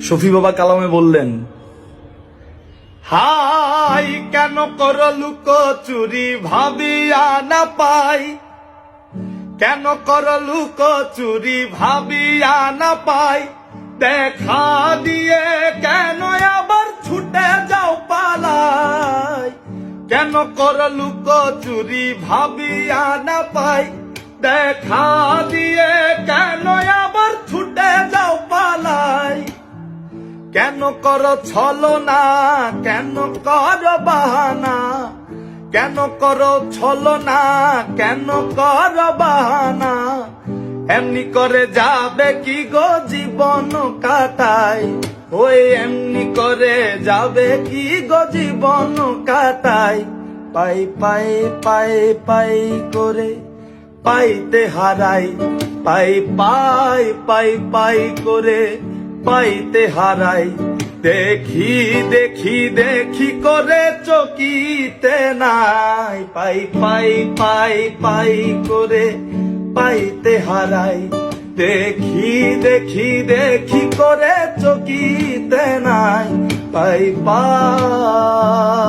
শফি বাবা কালামে বললেন, হাই কেন কর লুক চুরি ভাবিয়া না পাই, কেন কর লুক চুরি ভাবিয়া না পাই, দেখা দিয়ে কেন আবার ছুটে যাও পালাই, কেন কর লুক চুরি ভাবিয়া না পাই, দেখা দিয়ে কেন আবার ছুটে যাও পালাই, কেন কর ছলনা, কেন কর বাহানা, কেন কর ছলনা, কেন কর বাহানা, এমনি করে যাবে কি গো জীবন কাটাই, ওই এমনি করে যাবে কি গো জীবন কাটাই, পাই পাই পাই পাই করে পাইতে হারাই, পাই পাই পাই পাই করে পাইতে হারাই, দেখি দেখি দেখি করে চকিতে নাই, পাই পাই পাই পাই করে পাইতে হারাই, দেখি দেখি দেখি করে চকিতে নাই, পাই পাই।